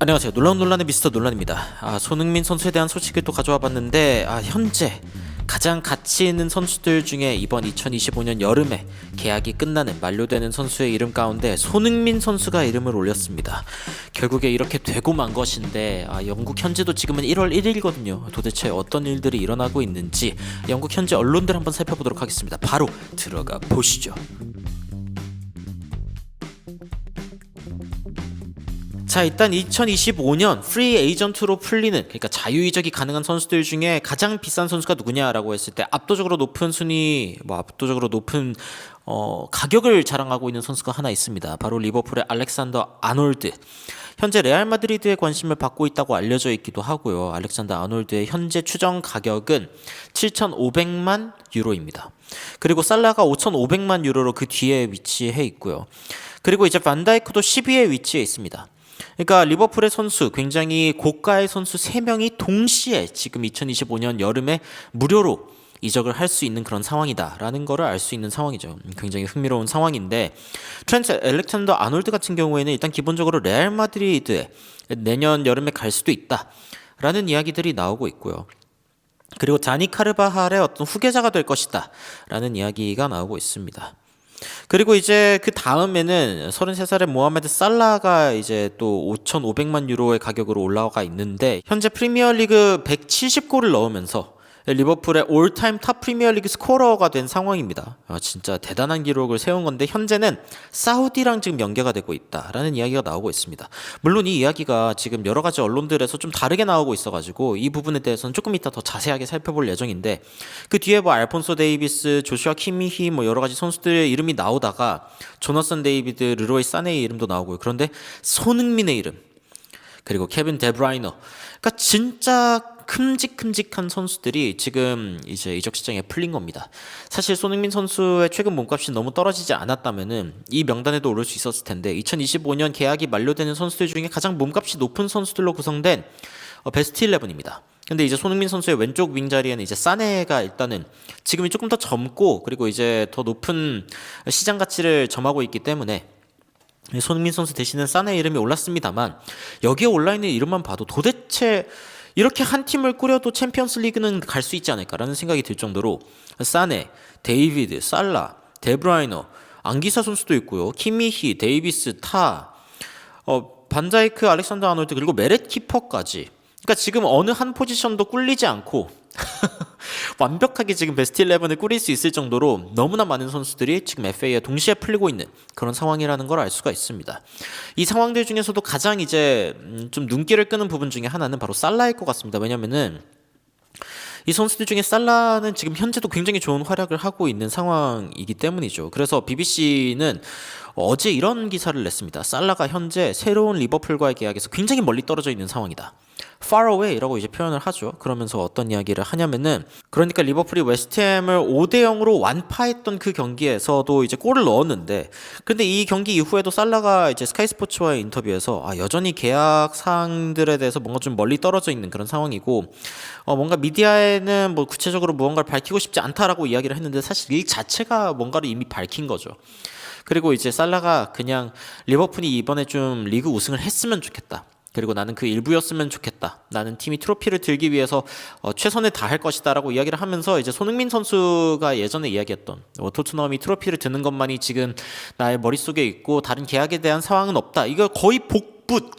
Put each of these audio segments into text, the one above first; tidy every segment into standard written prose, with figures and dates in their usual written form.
안녕하세요. 논란의 미스터 논란입니다. 손흥민 선수에 대한 소식을 또 가져와 봤는데 현재 가장 가치 있는 선수들 중에 이번 2025년 여름에 계약이 끝나는 만료되는 선수의 이름 가운데 손흥민 선수가 이름을 올렸습니다. 결국에 이렇게 되고 만 것인데 영국 현지도 지금은 1월 1일이거든요. 도대체 어떤 일들이 일어나고 있는지 영국 현지 언론들 한번 살펴보도록 하겠습니다. 바로 들어가 보시죠. 자, 일단 2025년 프리 에이전트로 풀리는, 그러니까 자유이적이 가능한 선수들 중에 가장 비싼 선수가 누구냐라고 했을 때 압도적으로 높은 순위, 압도적으로 높은 가격을 자랑하고 있는 선수가 하나 있습니다. 바로 리버풀의 알렉산더 아놀드. 현재 레알 마드리드의 관심을 받고 있다고 알려져 있기도 하고요. 알렉산더 아놀드의 현재 추정 가격은 7,500만 유로입니다. 그리고 살라가 5,500만 유로로 그 뒤에 위치해 있고요. 그리고 이제 반다이크도 10위에 위치해 있습니다. 그러니까 리버풀의 선수, 굉장히 고가의 선수 3명이 동시에 지금 2025년 여름에 무료로 이적을 할 수 있는 그런 상황이다라는 거를 알 수 있는 상황이죠. 굉장히 흥미로운 상황인데, 트렌트 알렉산더 아놀드 같은 경우에는 일단 기본적으로 레알 마드리드에 내년 여름에 갈 수도 있다라는 이야기들이 나오고 있고요. 그리고 다니 카르바할의 어떤 후계자가 될 것이다라는 이야기가 나오고 있습니다. 그리고 이제 그 다음에는 33살의 모하메드 살라가 이제 또 5,500만 유로의 가격으로 올라가 있는데, 현재 프리미어리그 170골을 넣으면서 리버풀의 올타임 탑 프리미어리그 스코어러가 된 상황입니다. 진짜 대단한 기록을 세운 건데, 현재는 사우디랑 지금 연계가 되고 있다라는 이야기가 나오고 있습니다. 물론 이 이야기가 지금 여러 가지 언론들에서 좀 다르게 나오고 있어가지고 이 부분에 대해서는 조금 이따 더 자세하게 살펴볼 예정인데, 그 뒤에 알폰소 데이비스, 조슈아 키미히 여러 가지 선수들의 이름이 나오다가 조나선 데이비드, 르로이 사네의 이름도 나오고요. 그런데 손흥민의 이름, 그리고 케빈 데브라이너, 그러니까 진짜 큼직큼직한 선수들이 지금 이제 이적 시장에 풀린 겁니다. 사실 손흥민 선수의 최근 몸값이 너무 떨어지지 않았다면은 이 명단에도 오를 수 있었을 텐데, 2025년 계약이 만료되는 선수들 중에 가장 몸값이 높은 선수들로 구성된 베스트 11입니다. 근데 이제 손흥민 선수의 왼쪽 윙 자리에는 이제 사네가 일단은 지금이 조금 더 젊고, 그리고 이제 더 높은 시장 가치를 점하고 있기 때문에 손흥민 선수 대신에 사네의 이름이 올랐습니다만, 여기에 올라있는 이름만 봐도 도대체 이렇게 한 팀을 꾸려도 챔피언스 리그는 갈 수 있지 않을까라는 생각이 들 정도로, 사네, 데이비드, 살라, 데브라이너, 앙기사 선수도 있고요. 키미히, 데이비스, 반다이크, 알렉산더 아놀드, 그리고 메렛 키퍼까지. 그러니까 지금 어느 한 포지션도 꿀리지 않고 완벽하게 지금 베스트 11을 꾸릴 수 있을 정도로 너무나 많은 선수들이 지금 FA에 동시에 풀리고 있는 그런 상황이라는 걸 알 수가 있습니다. 이 상황들 중에서도 가장 이제 좀 눈길을 끄는 부분 중에 하나는 바로 살라일 것 같습니다. 왜냐면은 이 선수들 중에 살라는 지금 현재도 굉장히 좋은 활약을 하고 있는 상황이기 때문이죠. 그래서 BBC는 어제 이런 기사를 냈습니다. 살라가 현재 새로운 리버풀과의 계약에서 굉장히 멀리 떨어져 있는 상황이다. far away라고 이제 표현을 하죠. 그러면서 어떤 이야기를 하냐면은, 그러니까 리버풀이 웨스트햄을 5대0으로 완파했던 그 경기에서도 이제 골을 넣었는데, 근데 이 경기 이후에도 살라가 이제 스카이 스포츠와의 인터뷰에서 여전히 계약 사항들에 대해서 뭔가 좀 멀리 떨어져 있는 그런 상황이고, 뭔가 미디어에는 구체적으로 무언가를 밝히고 싶지 않다라고 이야기를 했는데, 사실 일 자체가 뭔가를 이미 밝힌 거죠. 그리고 이제 살라가 그냥 리버풀이 이번에 좀 리그 우승을 했으면 좋겠다, 그리고 나는 그 일부였으면 좋겠다, 나는 팀이 트로피를 들기 위해서 최선을 다할 것이다 라고 이야기를 하면서, 이제 손흥민 선수가 예전에 이야기했던 토트넘이 트로피를 드는 것만이 지금 나의 머릿속에 있고 다른 계약에 대한 상황은 없다, 이거 거의 복붙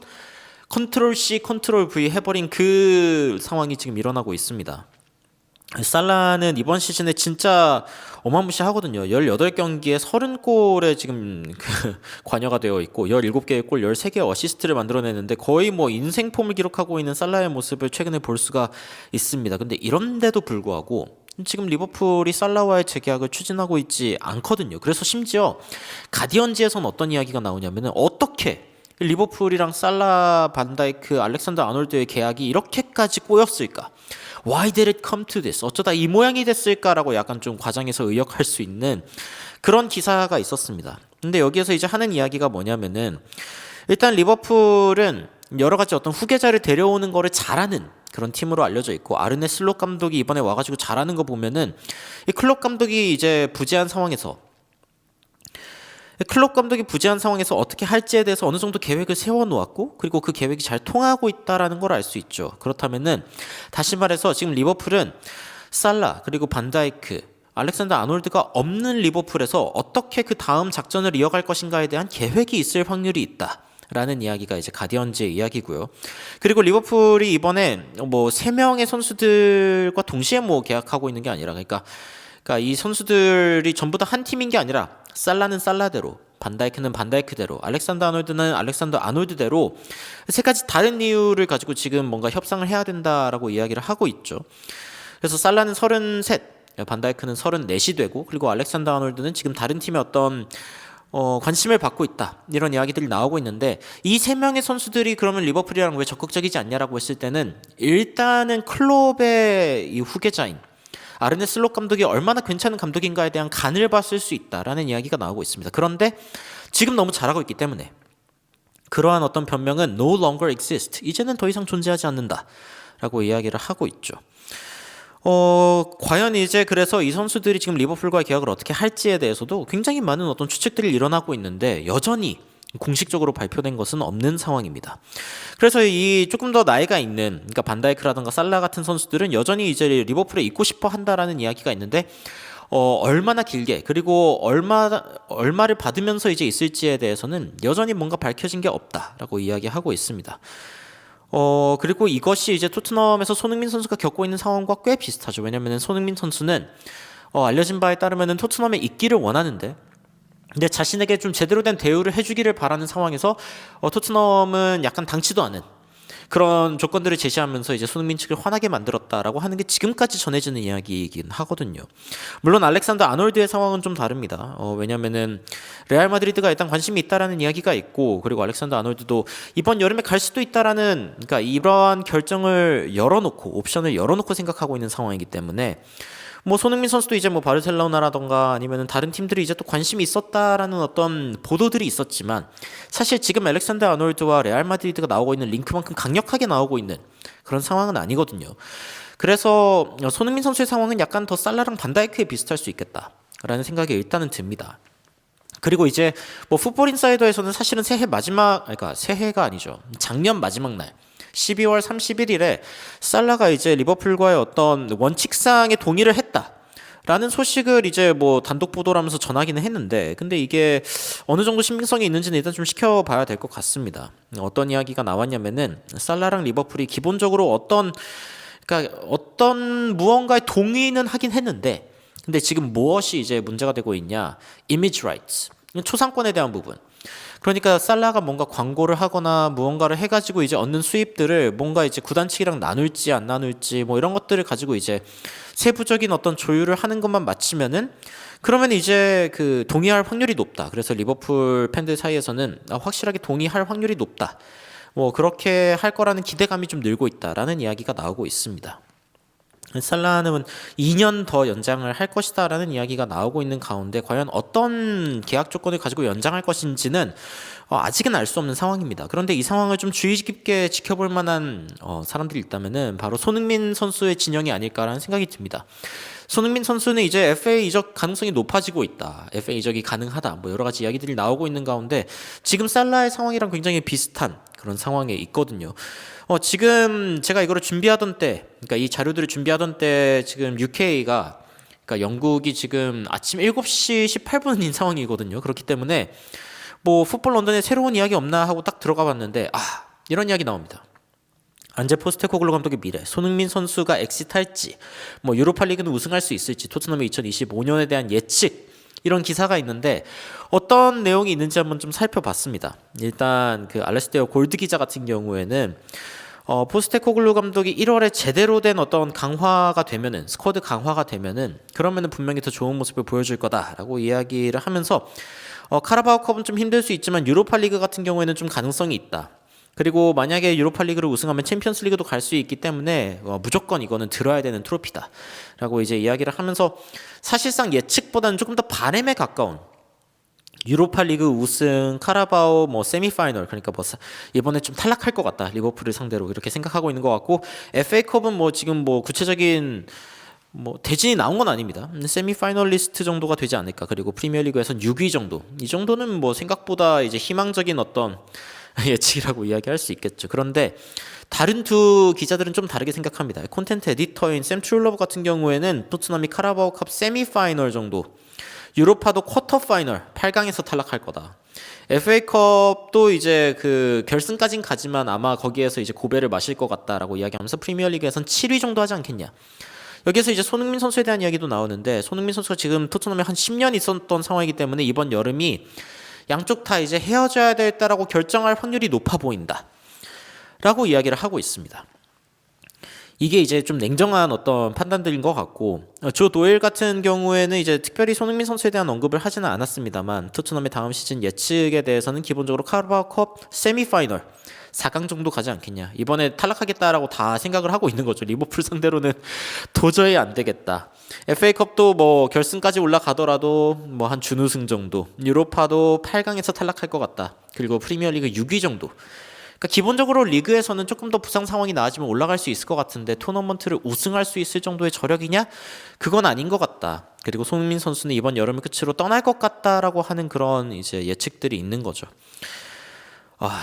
컨트롤 C 컨트롤 V 해버린 그 상황이 지금 일어나고 있습니다. 살라는 이번 시즌에 진짜 어마무시하거든요. 18경기에 30골에 지금 관여가 되어 있고 17개의 골, 13개의 어시스트를 만들어내는데 거의 인생 폼을 기록하고 있는 살라의 모습을 최근에 볼 수가 있습니다. 근데 이런데도 불구하고 지금 리버풀이 살라와의 재계약을 추진하고 있지 않거든요. 그래서 심지어 가디언지에서는 어떤 이야기가 나오냐면은, 어떻게 리버풀이랑 살라, 반다이크, 알렉산더 아놀드의 계약이 이렇게까지 꼬였을까? Why did it come to this? 어쩌다 이 모양이 됐을까라고 약간 좀 과장해서 의역할 수 있는 그런 기사가 있었습니다. 근데 여기에서 이제 하는 이야기가 뭐냐면은, 일단 리버풀은 여러 가지 어떤 후계자를 데려오는 거를 잘하는 그런 팀으로 알려져 있고, 아르네 슬롯 감독이 이번에 와가지고 잘하는 거 보면은, 이 클롭 감독이 이제 부재한 상황에서 클롭 감독이 부재한 상황에서 어떻게 할지에 대해서 어느 정도 계획을 세워놓았고 그리고 그 계획이 잘 통하고 있다라는 걸 알 수 있죠. 그렇다면은 다시 말해서 지금 리버풀은 살라 그리고 반다이크 알렉산더 아놀드가 없는 리버풀에서 어떻게 그 다음 작전을 이어갈 것인가에 대한 계획이 있을 확률이 있다. 라는 이야기가 이제 가디언즈의 이야기고요. 그리고 리버풀이 이번에 뭐 3명의 선수들과 동시에 뭐 계약하고 있는 게 아니라 그러니까 이 선수들이 전부 다 한 팀인 게 아니라 살라는 살라대로 반다이크는 반다이크대로 알렉산더 아놀드는 알렉산더 아놀드대로 세 가지 다른 이유를 가지고 지금 뭔가 협상을 해야 된다라고 이야기를 하고 있죠. 그래서 살라는 33, 반다이크는 34이 되고 그리고 알렉산더 아놀드는 지금 다른 팀의 어떤 관심을 받고 있다 이런 이야기들이 나오고 있는데 이 3명의 선수들이 그러면 리버풀이랑 왜 적극적이지 않냐라고 했을 때는 일단은 클롭의 이 후계자인 아르네 슬롯 감독이 얼마나 괜찮은 감독인가에 대한 간을 봤을 수 있다라는 이야기가 나오고 있습니다. 그런데 지금 너무 잘하고 있기 때문에 그러한 어떤 변명은 no longer exist, 이제는 더 이상 존재하지 않는다라고 이야기를 하고 있죠. 과연 이제 그래서 이 선수들이 지금 리버풀과의 계약을 어떻게 할지에 대해서도 굉장히 많은 어떤 추측들이 일어나고 있는데 여전히 공식적으로 발표된 것은 없는 상황입니다. 그래서 이 조금 더 나이가 있는 그러니까 반다이크라든가 살라 같은 선수들은 여전히 이제 리버풀에 있고 싶어 한다라는 이야기가 있는데 얼마나 길게 그리고 얼마를 받으면서 이제 있을지에 대해서는 여전히 뭔가 밝혀진 게 없다라고 이야기하고 있습니다. 그리고 이것이 이제 토트넘에서 손흥민 선수가 겪고 있는 상황과 꽤 비슷하죠. 왜냐면은 손흥민 선수는 알려진 바에 따르면은 토트넘에 있기를 원하는데 근데 자신에게 좀 제대로 된 대우를 해주기를 바라는 상황에서 토트넘은 약간 당치도 않은 그런 조건들을 제시하면서 이제 손흥민 측을 화나게 만들었다라고 하는 게 지금까지 전해지는 이야기이긴 하거든요. 물론 알렉산더 아놀드의 상황은 좀 다릅니다. 왜냐면은 레알 마드리드가 일단 관심이 있다라는 이야기가 있고 그리고 알렉산더 아놀드도 이번 여름에 갈 수도 있다라는 그러니까 이러한 결정을 열어놓고 옵션을 열어놓고 생각하고 있는 상황이기 때문에 뭐 손흥민 선수도 이제 뭐 바르셀로나라던가 아니면은 다른 팀들이 이제 또 관심이 있었다라는 어떤 보도들이 있었지만 사실 지금 알렉산더 아놀드와 레알 마드리드가 나오고 있는 링크만큼 강력하게 나오고 있는 그런 상황은 아니거든요. 그래서 손흥민 선수의 상황은 약간 더 살라랑 반다이크에 비슷할 수 있겠다라는 생각이 일단은 듭니다. 그리고 이제 뭐 풋볼 인사이더에서는 사실은 새해가 아니죠. 작년 마지막 날 12월 31일에 살라가 이제 리버풀과의 어떤 원칙상의 동의를 했다라는 소식을 이제 뭐 단독 보도를 하면서 전하기는 했는데 근데 이게 어느 정도 신빙성이 있는지는 일단 좀 지켜봐야 될 것 같습니다. 어떤 이야기가 나왔냐면은 살라랑 리버풀이 기본적으로 어떤 무언가의 동의는 하긴 했는데 근데 지금 무엇이 이제 문제가 되고 있냐? Image rights, 초상권에 대한 부분. 그러니까 살라가 뭔가 광고를 하거나 무언가를 해가지고 이제 얻는 수입들을 뭔가 이제 구단 측이랑 나눌지 안 나눌지 뭐 이런 것들을 가지고 이제 세부적인 어떤 조율을 하는 것만 마치면은 그러면 이제 그 동의할 확률이 높다. 그래서 리버풀 팬들 사이에서는 확실하게 동의할 확률이 높다. 뭐 그렇게 할 거라는 기대감이 좀 늘고 있다라는 이야기가 나오고 있습니다. 살라는 2년 더 연장을 할 것이다라는 이야기가 나오고 있는 가운데 과연 어떤 계약 조건을 가지고 연장할 것인지는 아직은 알 수 없는 상황입니다. 그런데 이 상황을 좀 주의 깊게 지켜볼 만한 사람들이 있다면은 바로 손흥민 선수의 진영이 아닐까라는 생각이 듭니다. 손흥민 선수는 이제 FA 이적 가능성이 높아지고 있다. FA 이적이 가능하다. 뭐 여러 가지 이야기들이 나오고 있는 가운데 지금 살라의 상황이랑 굉장히 비슷한 그런 상황에 있거든요. 지금 제가 이거를 준비하던 때, 그러니까 이 자료들을 준비하던 때 지금 UK가 그러니까 영국이 지금 아침 7시 18분인 상황이거든요. 그렇기 때문에 뭐 풋볼 런던에 새로운 이야기 없나 하고 딱 들어가 봤는데 이런 이야기 나옵니다. 안제 포스테코글루 감독의 미래, 손흥민 선수가 엑시트할지, 뭐 유로파리그는 우승할 수 있을지, 토트넘의 2025년에 대한 예측 이런 기사가 있는데 어떤 내용이 있는지 한번 좀 살펴봤습니다. 일단 그 알레스테어 골드 기자 같은 경우에는 포스테코글루 감독이 1월에 제대로 된 어떤 강화가 되면은 스쿼드 강화가 되면은 그러면은 분명히 더 좋은 모습을 보여줄 거다라고 이야기를 하면서 카라바오컵은 좀 힘들 수 있지만 유로파리그 같은 경우에는 좀 가능성이 있다. 그리고 만약에 유로파리그를 우승하면 챔피언스리그도 갈 수 있기 때문에 무조건 이거는 들어야 되는 트로피다라고 이제 이야기를 하면서 사실상 예측보다는 조금 더 바램에 가까운 유로파리그 우승, 카라바오 뭐 세미파이널 그러니까 뭐 이번에 좀 탈락할 것 같다 리버풀을 상대로 이렇게 생각하고 있는 것 같고 FA컵은 뭐 지금 뭐 구체적인 뭐 대진이 나온 건 아닙니다. 세미파이널리스트 정도가 되지 않을까. 그리고 프리미어리그에선 6위 정도. 이 정도는 뭐 생각보다 이제 희망적인 어떤 예측이라고 이야기할 수 있겠죠. 그런데 다른 두 기자들은 좀 다르게 생각합니다. 콘텐츠 에디터인 샘 트룰러브 같은 경우에는 토트넘이 카라바오컵 세미파이널 정도, 유로파도 쿼터 파이널 8강에서 탈락할 거다. FA컵도 이제 그 결승까진 가지만 아마 거기에서 이제 고배를 마실 것 같다라고 이야기하면서 프리미어리그에선 7위 정도 하지 않겠냐. 여기서 이제 손흥민 선수에 대한 이야기도 나오는데, 손흥민 선수가 지금 토트넘에 한 10년 있었던 상황이기 때문에 이번 여름이 양쪽 다 이제 헤어져야 되겠다라고 결정할 확률이 높아 보인다 라고 이야기를 하고 있습니다. 이게 이제 좀 냉정한 어떤 판단들인 것 같고, 조 도일 같은 경우에는 이제 특별히 손흥민 선수에 대한 언급을 하지는 않았습니다만, 토트넘의 다음 시즌 예측에 대해서는 기본적으로 카라바오컵 세미파이널 4강 정도 가지 않겠냐. 이번에 탈락하겠다라고 다 생각을 하고 있는 거죠. 리버풀 상대로는 도저히 안 되겠다. FA컵도 뭐 결승까지 올라가더라도 뭐 한 준우승 정도. 유로파도 8강에서 탈락할 것 같다. 그리고 프리미어리그 6위 정도. 그러니까 기본적으로 리그에서는 조금 더 부상 상황이 나아지면 올라갈 수 있을 것 같은데, 토너먼트를 우승할 수 있을 정도의 저력이냐? 그건 아닌 것 같다. 그리고 손흥민 선수는 이번 여름을 끝으로 떠날 것 같다라고 하는 그런 이제 예측들이 있는 거죠.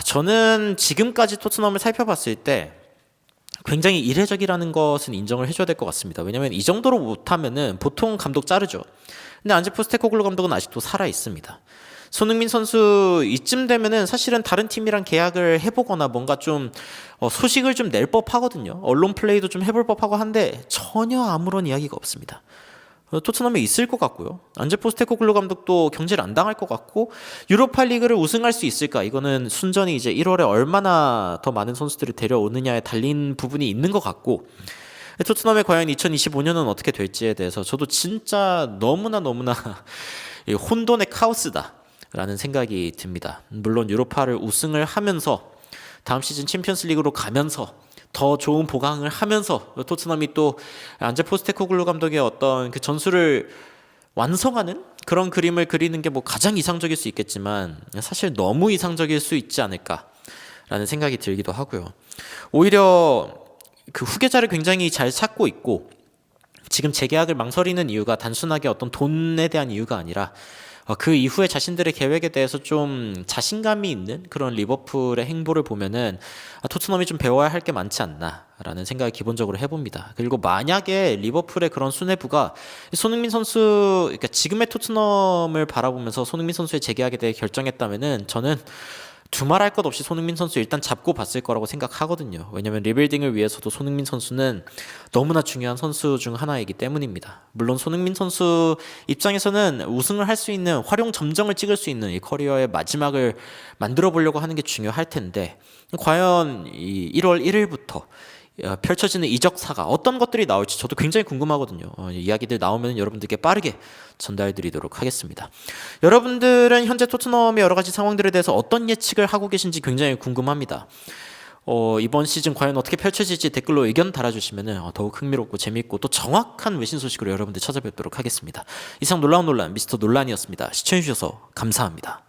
저는 지금까지 토트넘을 살펴봤을 때 굉장히 이례적이라는 것은 인정을 해줘야 될 것 같습니다. 왜냐하면 이 정도로 못하면은 보통 감독 자르죠. 근데 안제 포스테코글루 감독은 아직도 살아 있습니다. 손흥민 선수 이쯤 되면은 사실은 다른 팀이랑 계약을 해보거나 뭔가 좀 소식을 좀 낼 법하거든요. 언론 플레이도 좀 해볼 법하고 한데 전혀 아무런 이야기가 없습니다. 토트넘에 있을 것 같고요. 안제 포스테코글루 감독도 경질 안 당할 것 같고, 유로파리그를 우승할 수 있을까? 이거는 순전히 이제 1월에 얼마나 더 많은 선수들을 데려오느냐에 달린 부분이 있는 것 같고, 토트넘의 과연 2025년은 어떻게 될지에 대해서 저도 진짜 너무나 혼돈의 카오스다라는 생각이 듭니다. 물론 유로파를 우승을 하면서 다음 시즌 챔피언스리그로 가면서 더 좋은 보강을 하면서 토트넘이 또 안제 포스테코글루 감독의 어떤 그 전술을 완성하는 그런 그림을 그리는 게 뭐 가장 이상적일 수 있겠지만, 사실 너무 이상적일 수 있지 않을까라는 생각이 들기도 하고요. 오히려 그 후계자를 굉장히 잘 찾고 있고, 지금 재계약을 망설이는 이유가 단순하게 어떤 돈에 대한 이유가 아니라 그 이후에 자신들의 계획에 대해서 좀 자신감이 있는 그런 리버풀의 행보를 보면은 토트넘이 좀 배워야 할 게 많지 않나라는 생각을 기본적으로 해봅니다. 그리고 만약에 리버풀의 그런 수뇌부가 손흥민 선수, 그러니까 지금의 토트넘을 바라보면서 손흥민 선수의 재계약에 대해 결정했다면은 저는 두말할 것 없이 손흥민 선수 일단 잡고 봤을 거라고 생각하거든요. 왜냐하면 리빌딩을 위해서도 손흥민 선수는 너무나 중요한 선수 중 하나이기 때문입니다. 물론 손흥민 선수 입장에서는 우승을 할 수 있는, 활용 점정을 찍을 수 있는 이 커리어의 마지막을 만들어 보려고 하는 게 중요할 텐데, 과연 이 1월 1일부터 펼쳐지는 이적 사가 어떤 것들이 나올지 저도 굉장히 궁금하거든요. 이야기들 나오면 여러분들께 빠르게 전달드리도록 하겠습니다. 여러분들은 현재 토트넘의 여러 가지 상황들에 대해서 어떤 예측을 하고 계신지 굉장히 궁금합니다. 이번 시즌 과연 어떻게 펼쳐질지 댓글로 의견 달아주시면 더욱 흥미롭고 재미있고 또 정확한 외신 소식으로 여러분들 찾아뵙도록 하겠습니다. 이상 놀라운 논란 미스터 논란이었습니다. 시청해주셔서 감사합니다.